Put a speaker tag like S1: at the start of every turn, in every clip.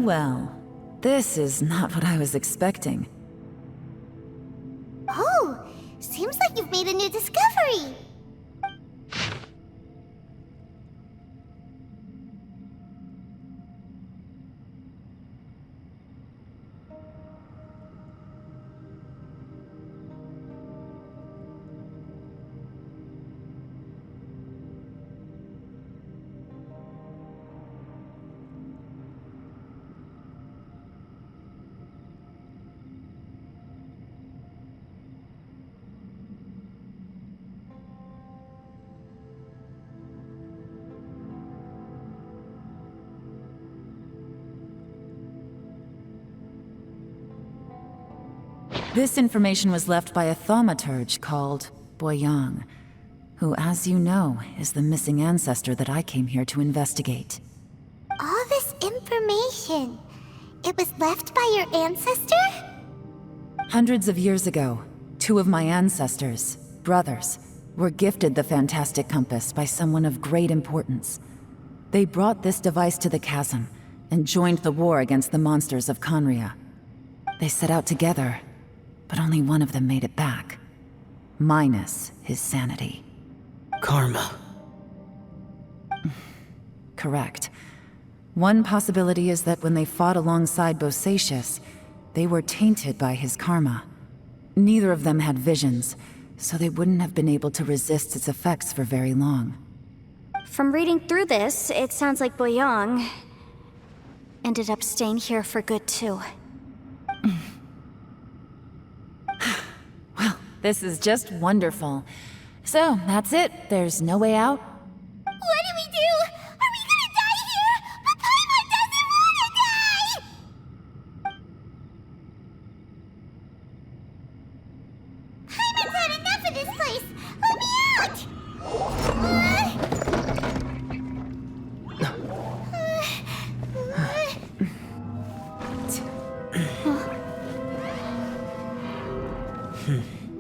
S1: well. This is not what I was expecting.
S2: Oh, seems like you've made a new discovery.
S1: This information was left by a thaumaturge called Boyang, who, as you know, is the missing ancestor that I came here to investigate.
S2: All this information, it was left by your ancestor?
S1: Hundreds of years ago, two of my ancestors, brothers, were gifted the fantastic compass by someone of great importance. They brought this device to the chasm and joined the war against the monsters of Conria. They set out together, but only one of them made it back. Minus his sanity.
S3: Karma.
S1: Correct. One possibility is that when they fought alongside Bosacius, they were tainted by his karma. Neither of them had visions, so they wouldn't have been able to resist its effects for very long.
S4: From reading through this, it sounds like Boyang ended up staying here for good too.
S1: Well, this is just wonderful. So, that's it. There's no way out?
S2: What do we do? Are we gonna die here? But Paimon doesn't wanna die! Paimon's had enough of this place! Let me out!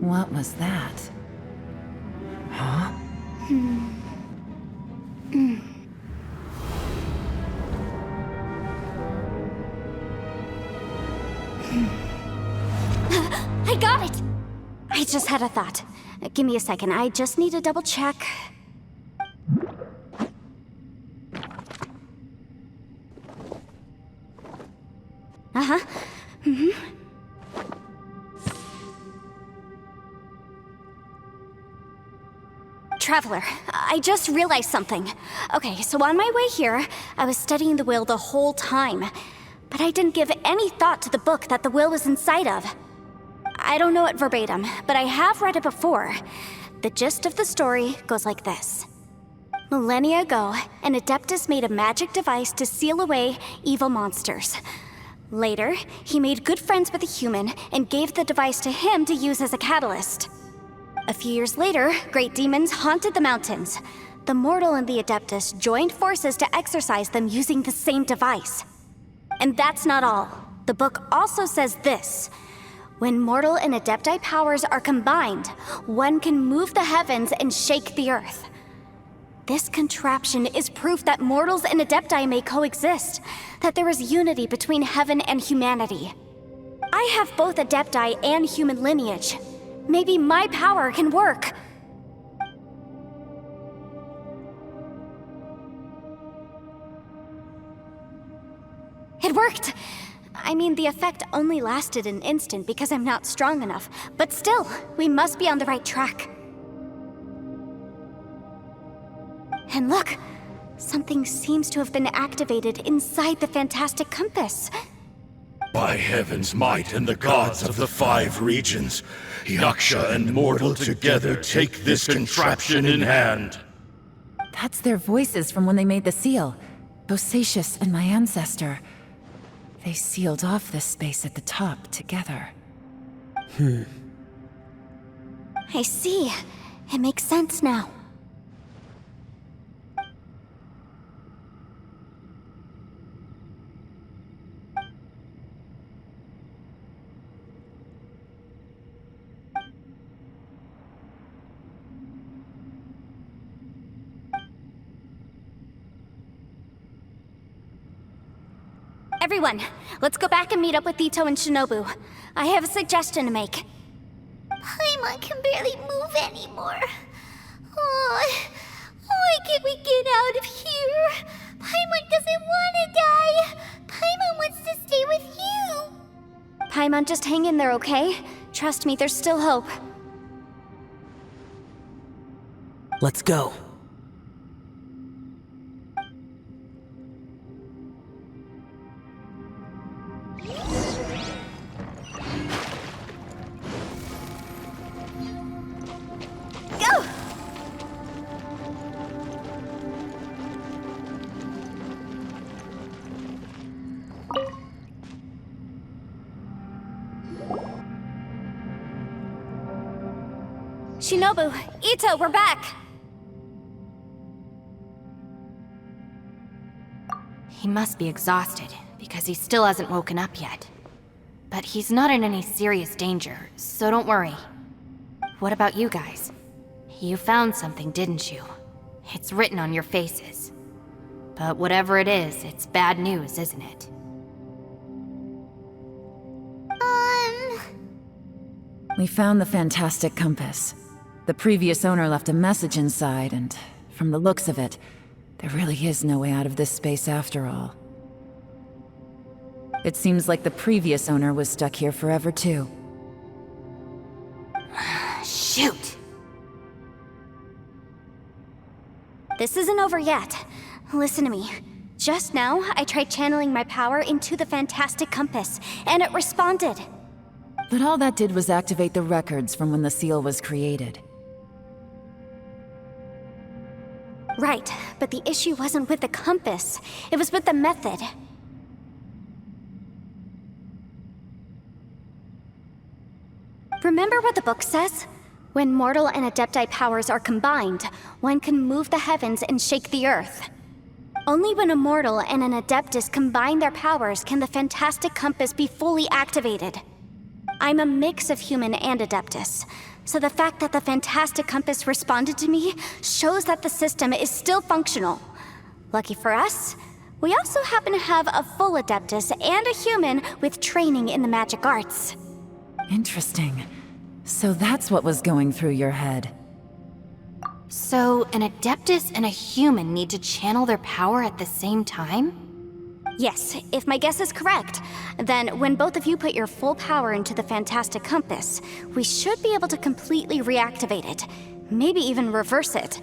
S1: What was that? Huh?
S4: I got it! I just had a thought. Give me a second, I just need to double check. Uh-huh. Traveler, I just realized something. Okay, so on my way here, I was studying the will the whole time. But I didn't give any thought to the book that the will was inside of. I don't know it verbatim, but I have read it before. The gist of the story goes like this. Millennia ago, an Adeptus made a magic device to seal away evil monsters. Later, he made good friends with a human and gave the device to him to use as a catalyst. A few years later, great demons haunted the mountains. The mortal and the Adeptus joined forces to exorcise them using the same device. And that's not all. The book also says this. When mortal and Adepti powers are combined, one can move the heavens and shake the earth. This contraption is proof that mortals and Adepti may coexist, that there is unity between heaven and humanity. I have both Adepti and human lineage. Maybe my power can work. It worked! I mean, the effect only lasted an instant because I'm not strong enough, but still, we must be on the right track. And look! Something seems to have been activated inside the fantastic compass.
S5: By heaven's might and the gods of the 5 regions, Yaksha and mortal together take this contraption in hand.
S1: That's their voices from when they made the seal. Bosacius and my ancestor. They sealed off this space at the top together.
S4: I see. It makes sense now. Everyone, let's go back and meet up with Ito and Shinobu. I have a suggestion to make.
S2: Paimon can barely move anymore. Oh, why can't we get out of here? Paimon doesn't want to die. Paimon wants to stay with you.
S4: Paimon, just hang in there, okay? Trust me, there's still hope.
S3: Let's go.
S4: Go! Shinobu, Ito, we're back!
S6: He must be exhausted, because he still hasn't woken up yet. But he's not in any serious danger, so don't worry. What about you guys? You found something, didn't you? It's written on your faces. But whatever it is, it's bad news, isn't it?
S1: We found the fantastic compass. The previous owner left a message inside, and from the looks of it, there really is no way out of this space after all. It seems like the previous owner was stuck here forever too.
S6: Shoot!
S4: This isn't over yet. Listen to me. Just now, I tried channeling my power into the fantastic compass, and it responded.
S1: But all that did was activate the records from when the seal was created.
S4: Right, but the issue wasn't with the compass. It was with the method. Remember what the book says? When mortal and Adepti powers are combined, one can move the heavens and shake the earth. Only when a mortal and an Adeptus combine their powers can the fantastic compass be fully activated. I'm a mix of human and Adeptus, so the fact that the fantastic compass responded to me shows that the system is still functional. Lucky for us, we also happen to have a full Adeptus and a human with training in the magic arts.
S1: Interesting. So that's what was going through your head.
S6: So, an Adeptus and a human need to channel their power at the same time?
S4: Yes, if my guess is correct, then when both of you put your full power into the fantastic compass, we should be able to completely reactivate it, maybe even reverse it.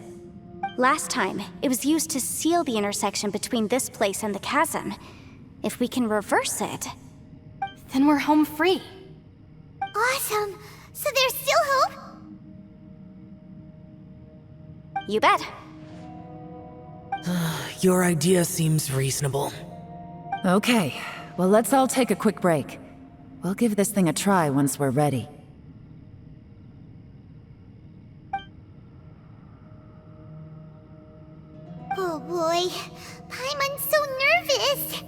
S4: Last time, it was used to seal the intersection between this place and the chasm. If we can reverse it...
S6: Then we're home free.
S2: Awesome. So there's still hope?
S4: You bet.
S3: Your idea seems reasonable.
S1: Okay, well let's all take a quick break. We'll give this thing a try once we're ready.
S2: Oh boy. Paimon's so nervous.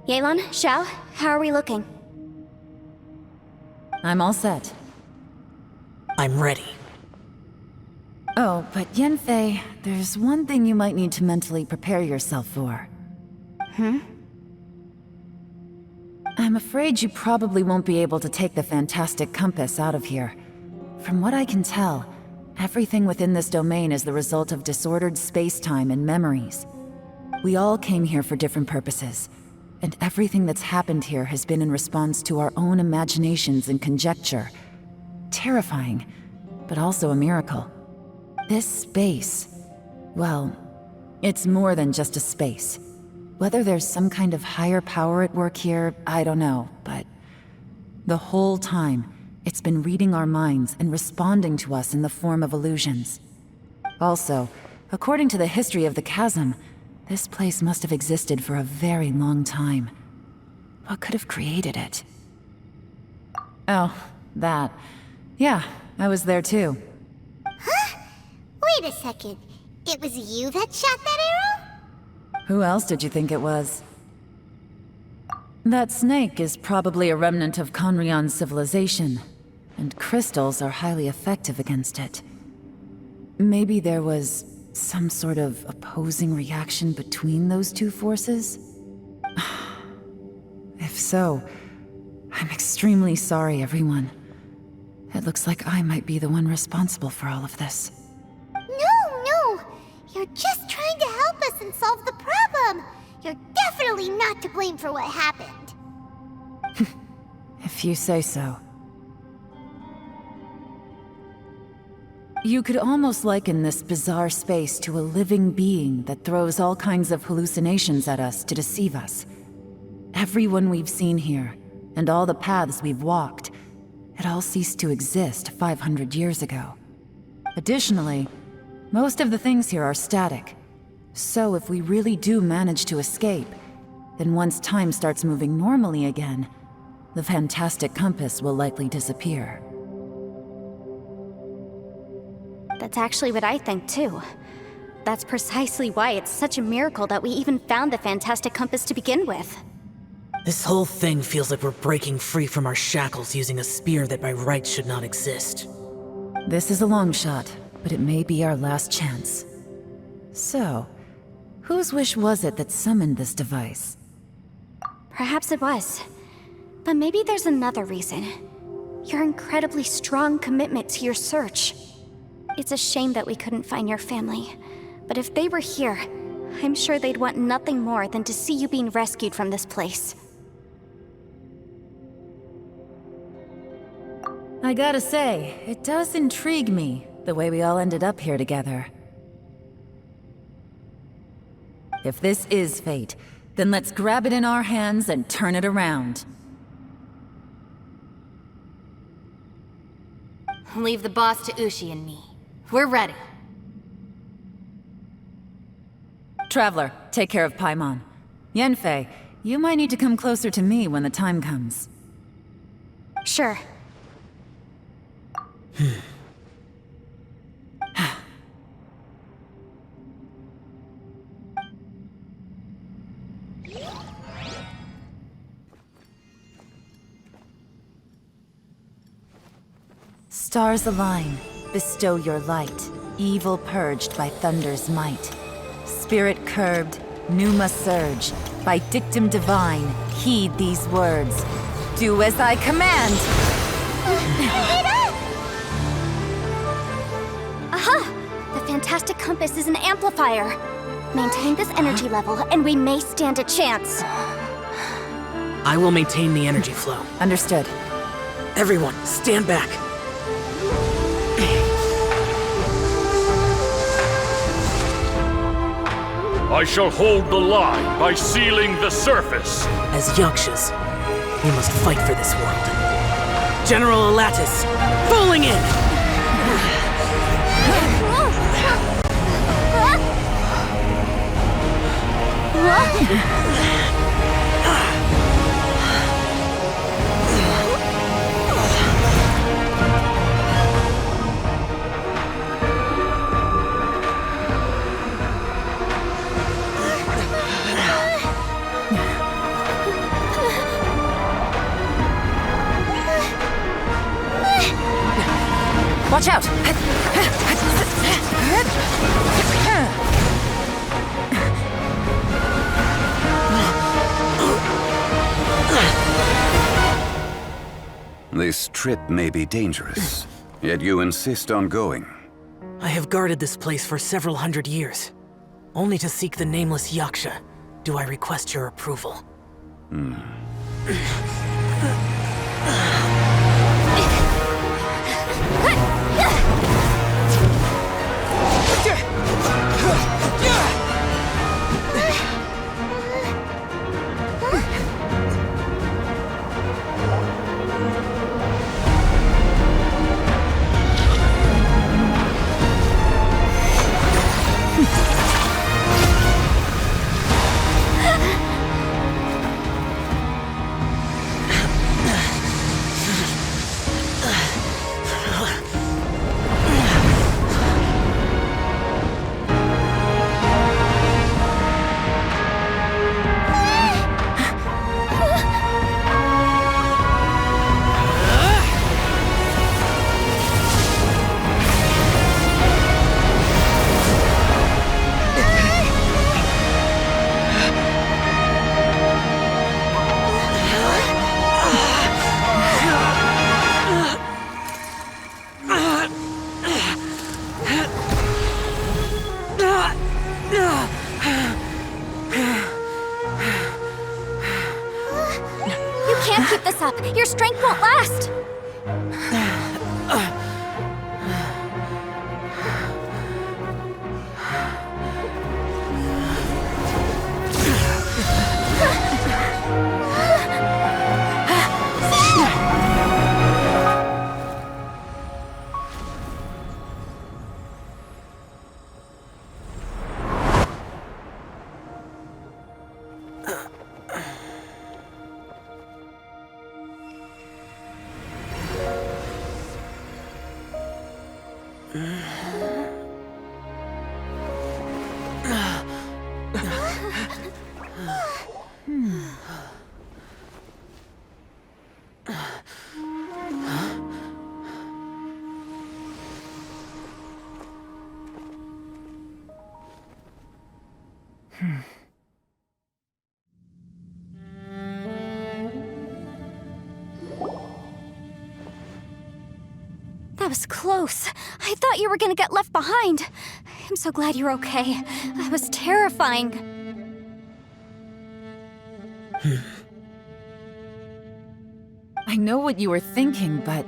S4: Yelan, Xiao, how are we looking?
S1: I'm all set.
S3: I'm ready.
S1: Oh, but Yanfei, there's one thing you might need to mentally prepare yourself for. I'm afraid you probably won't be able to take the fantastic compass out of here. From what I can tell, everything within this domain is the result of disordered space-time and memories. We all came here for different purposes, and everything that's happened here has been in response to our own imaginations and conjecture. Terrifying, but also a miracle. This space, well, it's more than just a space. Whether there's some kind of higher power at work here, I don't know, but the whole time, it's been reading our minds and responding to us in the form of illusions. Also, according to the history of the chasm, this place must have existed for a very long time. What could have created it? Oh, that. Yeah, I was there too.
S2: Wait a second. It was you that shot that arrow?
S1: Who else did you think it was? That snake is probably a remnant of Conrion's civilization, and crystals are highly effective against it. Maybe there was some sort of opposing reaction between those two forces? so. I'm extremely sorry, everyone. It looks like I might be the one responsible for all of this.
S2: No! You're just trying to help us and solve the problem! You're definitely not to blame for what happened.
S1: If you say so. You could almost liken this bizarre space to a living being that throws all kinds of hallucinations at us to deceive us. Everyone we've seen here, and all the paths we've walked, it all ceased to exist 500 years ago. Additionally, most of the things here are static. So if we really do manage to escape, then once time starts moving normally again, the fantastic compass will likely disappear.
S4: That's actually what I think too. That's precisely why it's such a miracle that we even found the fantastic compass to begin with.
S3: This whole thing feels like we're breaking free from our shackles using a spear that by rights should not exist.
S1: This is a long shot, but it may be our last chance. So, whose wish was it that summoned this device?
S4: Perhaps it was. But maybe there's another reason. Your incredibly strong commitment to your search. It's a shame that we couldn't find your family. But if they were here, I'm sure they'd want nothing more than to see you being rescued from this place.
S1: I gotta say, it does intrigue me, the way we all ended up here together. If this is fate, then let's grab it in our hands and turn it around.
S6: Leave the boss to Ushi and me. We're ready.
S1: Traveler, take care of Paimon. Yanfei, you might need to come closer to me when the time comes.
S4: Sure.
S1: Stars align, bestow your light, evil purged by thunder's might. Spirit curbed, pneuma surge, by dictum divine, heed these words. Do as I command!
S4: Aha! The fantastic compass is an amplifier. Maintain this energy level, and we may stand a chance.
S3: I will maintain the energy flow.
S1: Understood.
S3: Everyone, stand back.
S5: I shall hold the line by sealing the surface.
S3: As Yakshas, we must fight for this world. General Elatus, falling in!
S1: Watch out!
S7: This trip may be dangerous, yet you insist on going.
S3: I have guarded this place for several hundred years. Only to seek the nameless Yaksha, do I request your approval.
S4: You can't keep this up. Your strength won't last. That was close. I thought you were gonna get left behind. I'm so glad you're okay. That was terrifying.
S1: I know what you were thinking, but...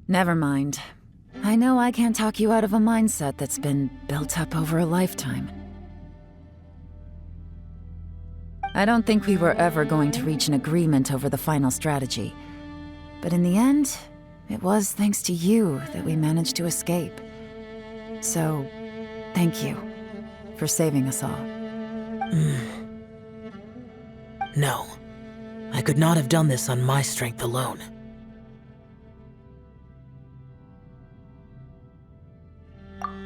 S1: Never mind. I know I can't talk you out of a mindset that's been built up over a lifetime. I don't think we were ever going to reach an agreement over the final strategy. But in the end, it was thanks to you that we managed to escape. So, thank you for saving us all.
S3: No. I could not have done this on my strength alone.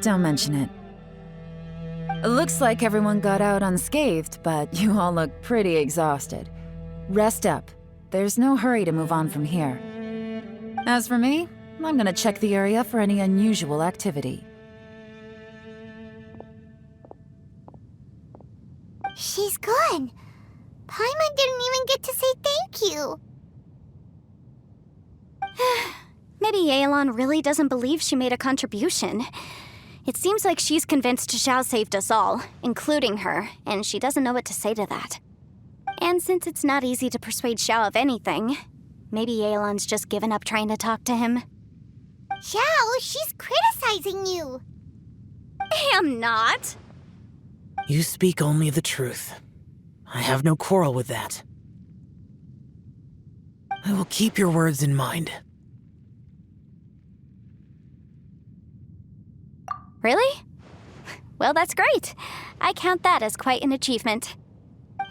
S1: Don't mention it. It looks like everyone got out unscathed, but you all look pretty exhausted. Rest up. There's no hurry to move on from here. As for me, I'm gonna check the area for any unusual activity.
S2: She's gone. Paimon didn't even get to say thank you.
S4: Maybe Yelan really doesn't believe she made a contribution. It seems like she's convinced Xiao saved us all, including her, and she doesn't know what to say to that. And since it's not easy to persuade Xiao of anything, maybe Yelan's just given up trying to talk to him.
S2: Xiao, she's criticizing you.
S4: I'm not.
S3: You speak only the truth. I have no quarrel with that. I will keep your words in mind.
S4: Really? Well, that's great. I count that as quite an achievement.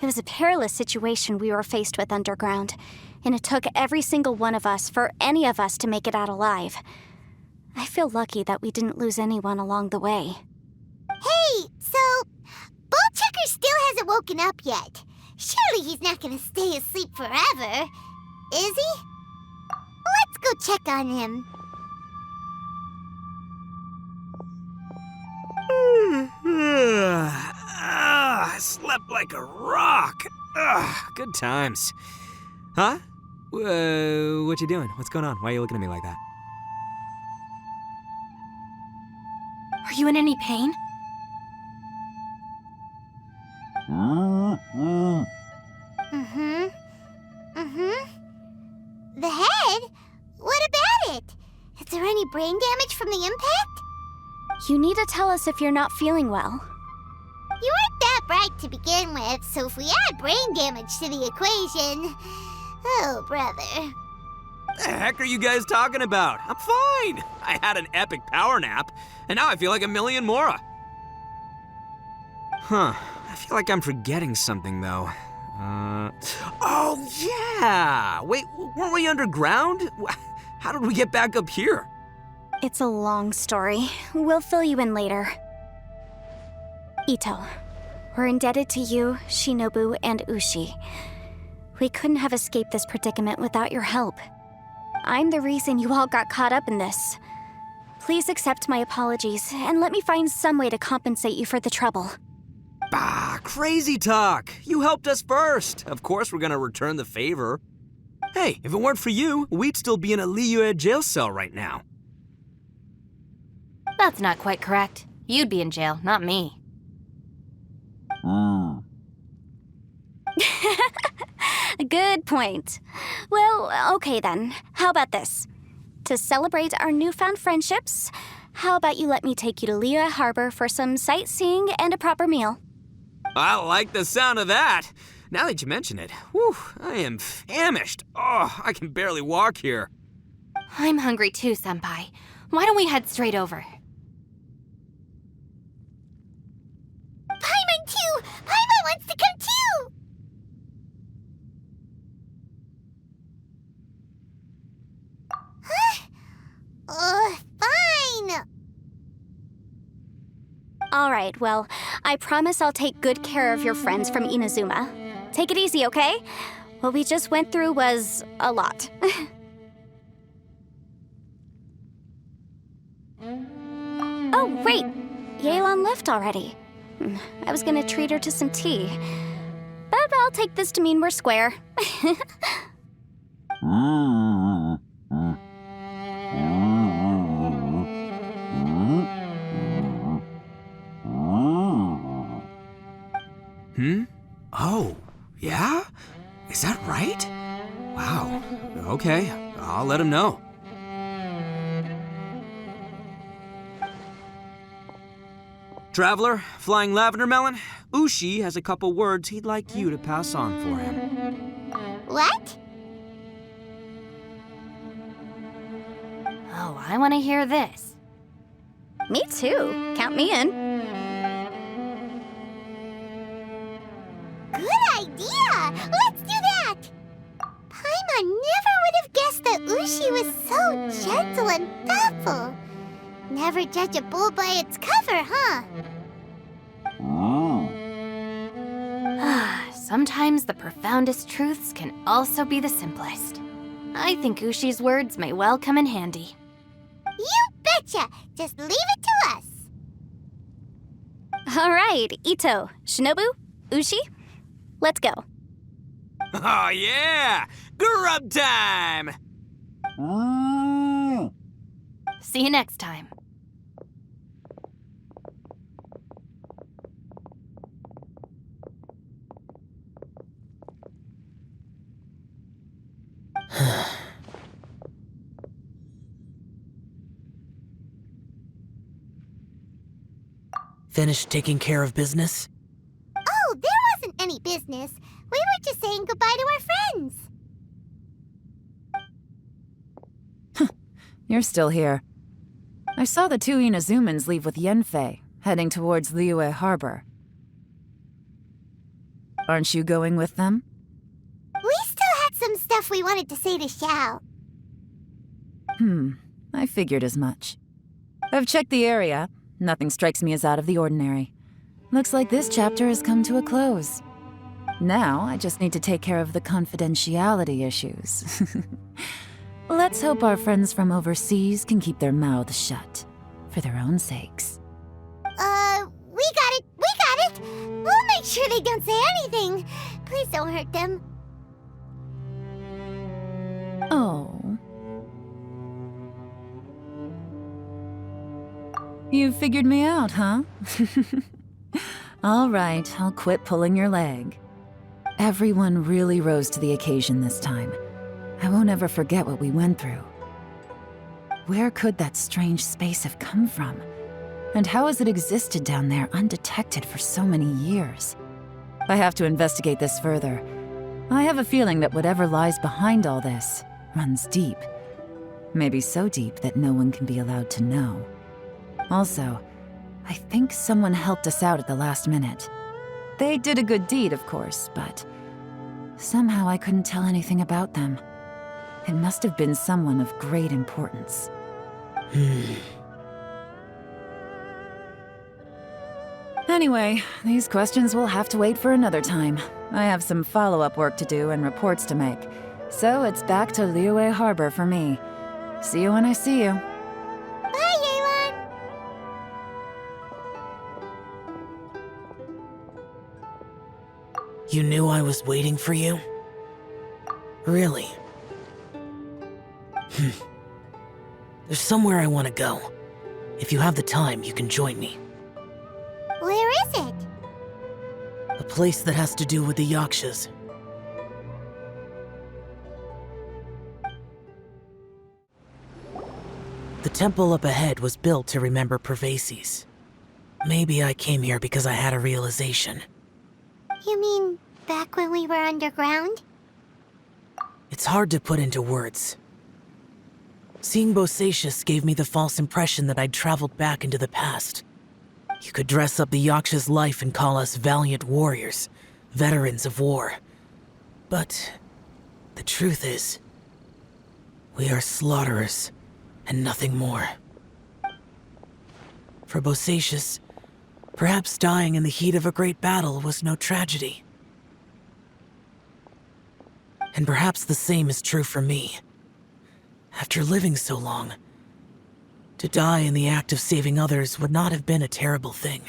S4: It was a perilous situation we were faced with underground, and it took every single one of us for any of us to make it out alive. I feel lucky that we didn't lose anyone along the way.
S2: Hey, so Bullchecker still hasn't woken up yet. Surely he's not gonna stay asleep forever, is he? Let's go check on him.
S8: I slept like a rock. Good times. Huh? What you doing? What's going on? Why are you looking at me like that?
S6: Are you in any pain?
S2: The head? What about it? Is there any brain damage from the impact?
S4: You need to tell us if you're not feeling well.
S2: You weren't that bright to begin with, so if we add brain damage to the equation... Oh, brother.
S8: The heck are you guys talking about? I'm fine. I had an epic power nap, and now I feel like a million more. Huh. I feel like I'm forgetting something, though. Oh, yeah! Wait, weren't we underground? How did we get back up here?
S4: It's a long story. We'll fill you in later. Ito, we're indebted to you, Shinobu, and Ushi. We couldn't have escaped this predicament without your help. I'm the reason you all got caught up in this. Please accept my apologies, and let me find some way to compensate you for the trouble.
S8: Bah, crazy talk! You helped us first! Of course we're gonna return the favor. Hey, if it weren't for you, we'd still be in a Liyue jail cell right now.
S6: That's not quite correct. You'd be in jail, not me.
S4: Good point. Well, okay then. How about this? To celebrate our newfound friendships, how about you let me take you to Liyue Harbor for some sightseeing and a proper meal?
S8: I like the sound of that. Now that you mention it, whew, I am famished. Oh, I can barely walk here.
S6: I'm hungry too, Senpai. Why don't we head straight over?
S2: Paimon too! Paimon wants to come too! Huh? Fine!
S4: Alright, well, I promise I'll take good care of your friends from Inazuma. Take it easy, okay? What we just went through was a lot. Oh, wait! Yelan left already. I was gonna treat her to some tea. But I'll take this to mean we're square.
S8: Oh, yeah? Is that right? Wow. Okay, I'll let him know. Traveler, Flying Lavender Melon, Ushi has a couple words he'd like you to pass on for him.
S2: What?
S6: Oh, I want to hear this.
S4: Me too. Count me in.
S2: Good idea! Let's do that! Paimon never would have guessed that Ushi was so gentle and thoughtful. Never judge a bull by its cover, huh?
S6: Sometimes the profoundest truths can also be the simplest. I think Ushi's words may well come in handy.
S2: You betcha! Just leave it to us!
S4: Alright, Ito, Shinobu, Ushi, let's go.
S8: Oh yeah! Grub time!
S6: See you next time.
S3: Finished taking care of business?
S2: Oh, there wasn't any business. We were just saying goodbye to our friends.
S1: You're still here. I saw the two Inazumans leave with Yenfei, heading towards Liyue Harbor. Aren't you going with them?
S2: We still had some stuff we wanted to say to Xiao.
S1: I figured as much. I've checked the area. Nothing strikes me as out of the ordinary. Looks like this chapter has come to a close. Now, I just need to take care of the confidentiality issues. Let's hope our friends from overseas can keep their mouths shut. For their own sakes.
S2: We got it! We'll make sure they don't say anything. Please don't hurt them.
S1: Oh. You figured me out, huh? All right, I'll quit pulling your leg. Everyone really rose to the occasion this time. I won't ever forget what we went through. Where could that strange space have come from? And how has it existed down there undetected for so many years? I have to investigate this further. I have a feeling that whatever lies behind all this runs deep. Maybe so deep that no one can be allowed to know. Also, I think someone helped us out at the last minute. They did a good deed, of course, but somehow I couldn't tell anything about them. It must have been someone of great importance. Anyway, these questions will have to wait for another time. I have some follow-up work to do and reports to make. So it's back to Liyue Harbor for me. See you when I see you.
S2: Bye, Yelan!
S3: You knew I was waiting for you? Really? There's somewhere I want to go. If you have the time, you can join me.
S2: Where is it?
S3: A place that has to do with the Yakshas. The temple up ahead was built to remember Pervases. Maybe I came here because I had a realization.
S2: You mean back when we were underground?
S3: It's hard to put into words. Seeing Bosacius gave me the false impression that I'd traveled back into the past. You could dress up the Yaksha's life and call us valiant warriors, veterans of war. But the truth is, we are slaughterers and nothing more. For Bosacius, perhaps dying in the heat of a great battle was no tragedy. And perhaps the same is true for me. After living so long, to die in the act of saving others would not have been a terrible thing.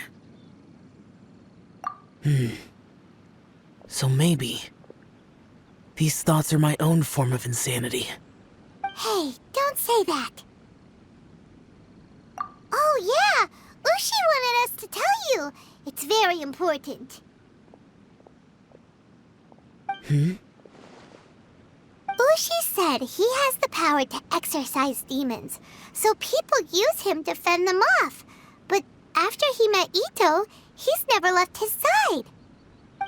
S3: So maybe these thoughts are my own form of insanity.
S2: Hey, don't say that. Oh yeah, Ushi wanted us to tell you. It's very important. Ushi said he has the power to exorcise demons, so people use him to fend them off. But after he met Ito, he's never left his side.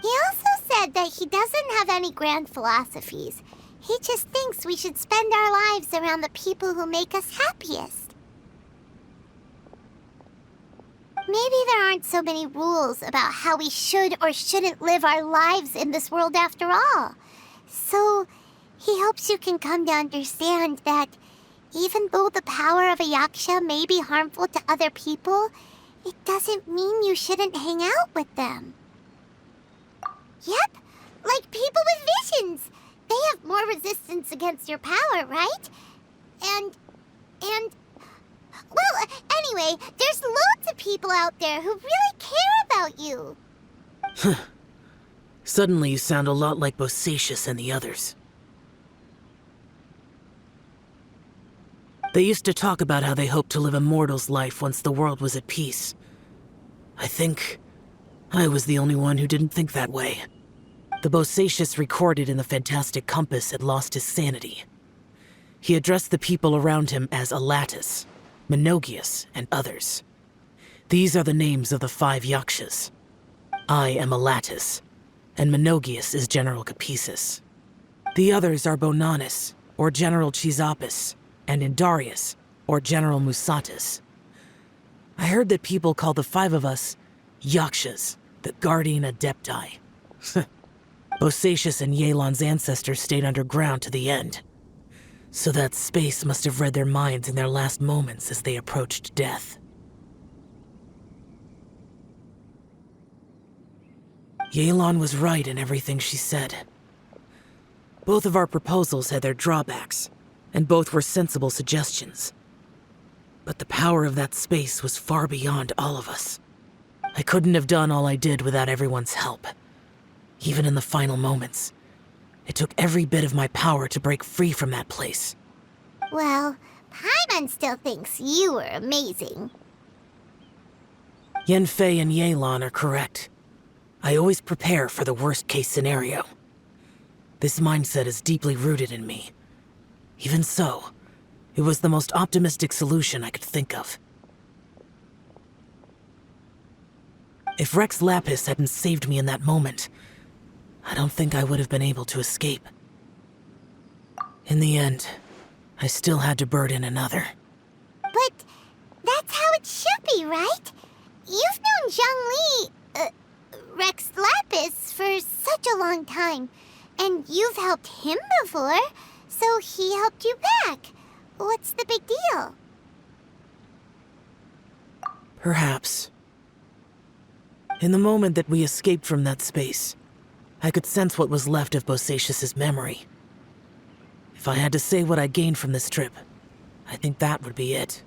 S2: He also said that he doesn't have any grand philosophies. He just thinks we should spend our lives around the people who make us happiest. Maybe there aren't so many rules about how we should or shouldn't live our lives in this world after all. So he hopes you can come to understand that even though the power of a Yaksha may be harmful to other people, it doesn't mean you shouldn't hang out with them. Yep, like people with visions. They have more resistance against your power, right? And... Well, anyway, there's loads of people out there who really care about you.
S3: Suddenly you sound a lot like Bosacius and the others. They used to talk about how they hoped to live a mortal's life once the world was at peace. I think I was the only one who didn't think that way. The Bosacius recorded in the Fantastic Compass had lost his sanity. He addressed the people around him as Alatus, Menogius, and others. These are the names of the 5 Yakshas. I am Alatus, and Menogius is General Capisis. The others are Bonanis, or General Chisapis, and Indarius, or General Musatis. I heard that people call the 5 of us Yakshas, the Guardian Adepti. Bosacius and Yelan's ancestors stayed underground to the end. So that space must have read their minds in their last moments as they approached death. Yelan was right in everything she said. Both of our proposals had their drawbacks, and both were sensible suggestions. But the power of that space was far beyond all of us. I couldn't have done all I did without everyone's help. Even in the final moments, it took every bit of my power to break free from that place.
S2: Well, Paimon still thinks you were amazing.
S3: Yanfei and Yelan are correct. I always prepare for the worst-case scenario. This mindset is deeply rooted in me. Even so, it was the most optimistic solution I could think of. If Rex Lapis hadn't saved me in that moment, I don't think I would have been able to escape. In the end, I still had to burden another.
S2: But that's how it should be, right? You've known Zhang Li, Rex Lapis, for such a long time. And you've helped him before, so he helped you back. What's the big deal?
S3: Perhaps. In the moment that we escaped from that space, I could sense what was left of Bosacius's memory. If I had to say what I gained from this trip, I think that would be it.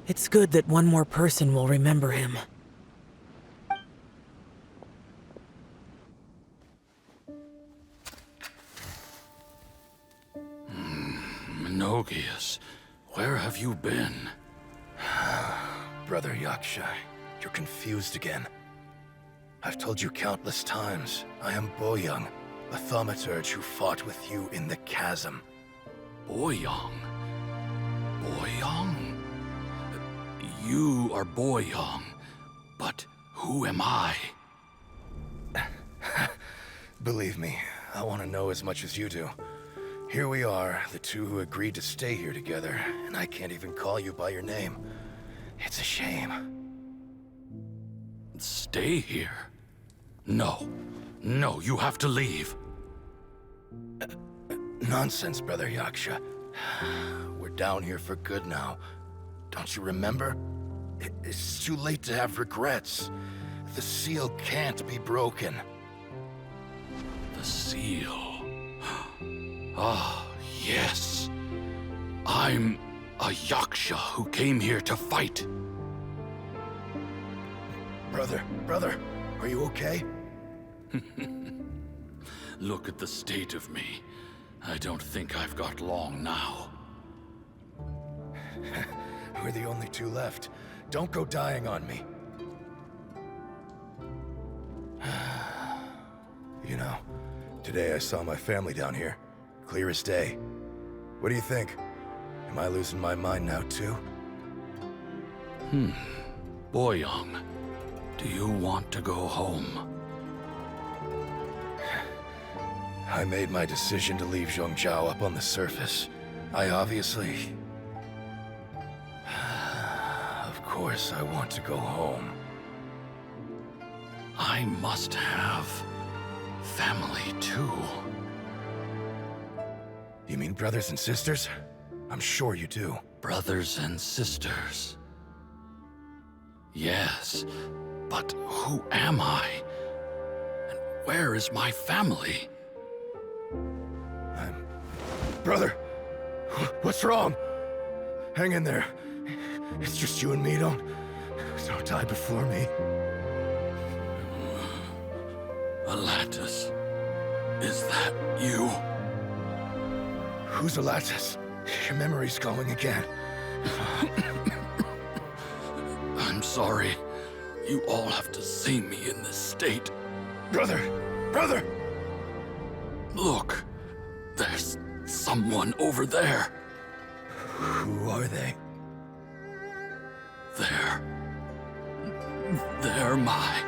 S3: It's good that one more person will remember him.
S5: Menogias, where have you been?
S9: Brother Yaksha, you're confused again. I've told you countless times, I am Boyoung, a thaumaturge who fought with you in the chasm.
S5: Boyoung? Boyoung? You are Boyoung, but who am I?
S9: Believe me, I want to know as much as you do. Here we are, the two who agreed to stay here together, and I can't even call you by your name. It's a shame.
S5: Stay here? No. No, you have to leave.
S9: Nonsense, Brother Yaksha. We're down here for good now. Don't you remember? It's too late to have regrets. The seal can't be broken.
S5: The seal. Ah, yes. I'm a Yaksha who came here to fight.
S9: Brother, are you okay?
S5: Look at the state of me. I don't think I've got long now.
S9: We're the only two left. Don't go dying on me. You know, today I saw my family down here. Clear as day. What do you think? Am I losing my mind now too?
S5: Boyoung, do you want to go home?
S9: I made my decision to leave Zhongzhou up on the surface. I obviously... Of course I want to go home.
S5: I must have family too.
S9: You mean brothers and sisters? I'm sure you do.
S5: Brothers and sisters. Yes, but who am I? And where is my family?
S9: Brother! What's wrong? Hang in there. It's just you and me, don't die before me.
S5: Alatus, is that you?
S9: Who's Alatus? Your memory's going again.
S5: I'm sorry. You all have to see me in this state.
S9: Brother!
S5: Look, there's someone over there.
S9: Who are they?
S5: They're my...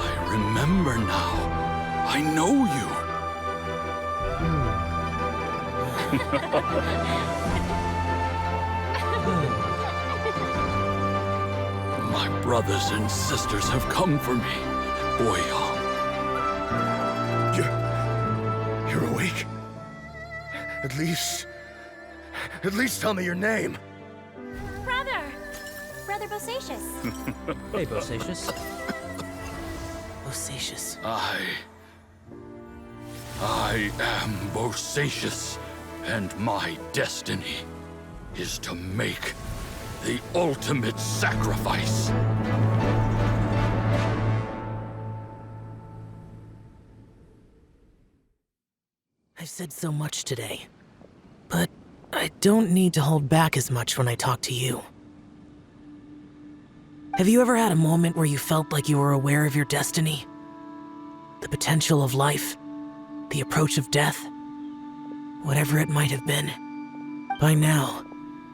S5: I remember now. I know you. My brothers and sisters have come for me, Boyoung.
S9: You're awake? At least tell me your name.
S4: Brother Bosacious.
S10: Hey, Bosacious.
S3: Bosacious.
S5: I am Bosacious, and my destiny is to make the ultimate sacrifice.
S3: I've said so much today, but I don't need to hold back as much when I talk to you. Have you ever had a moment where you felt like you were aware of your destiny? The potential of life? The approach of death? Whatever it might have been. By now,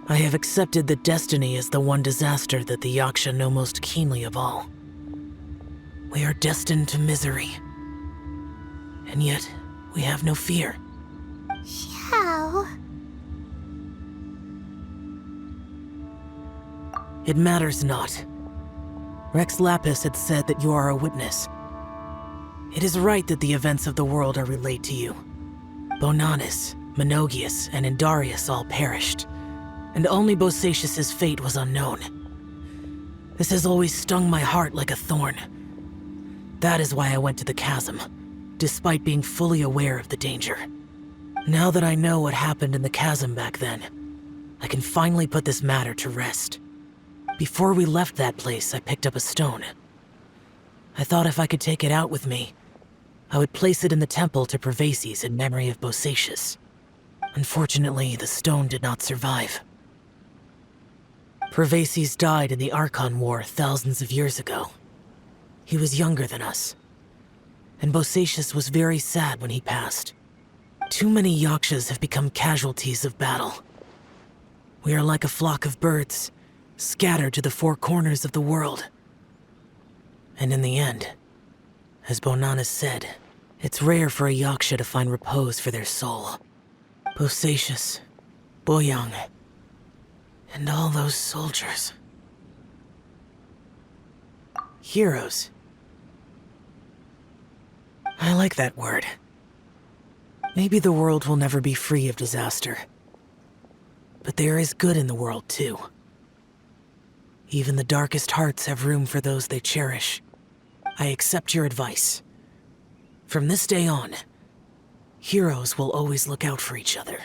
S3: I have accepted that destiny is the one disaster that the Yaksha know most keenly of all. We are destined to misery. And yet, we have no fear.
S2: How?
S3: It matters not. Rex Lapis had said that you are a witness. It is right that the events of the world are relayed to you. Bonanis, Menogias, and Indarius all perished, and only Bosacious's fate was unknown. This has always stung my heart like a thorn. That is why I went to the chasm, despite being fully aware of the danger. Now that I know what happened in the chasm back then, I can finally put this matter to rest. Before we left that place, I picked up a stone. I thought if I could take it out with me, I would place it in the temple to Pervases in memory of Bosacius. Unfortunately, the stone did not survive. Pervases died in the Archon War thousands of years ago. He was younger than us, and Bosacius was very sad when he passed. Too many Yakshas have become casualties of battle. We are like a flock of birds, scattered to the four corners of the world. And in the end, as Bonanas said, it's rare for a Yaksha to find repose for their soul. Bosacius, Boyang, and all those soldiers. Heroes. I like that word. Maybe the world will never be free of disaster. But there is good in the world, too. Even the darkest hearts have room for those they cherish. I accept your advice. From this day on, heroes will always look out for each other.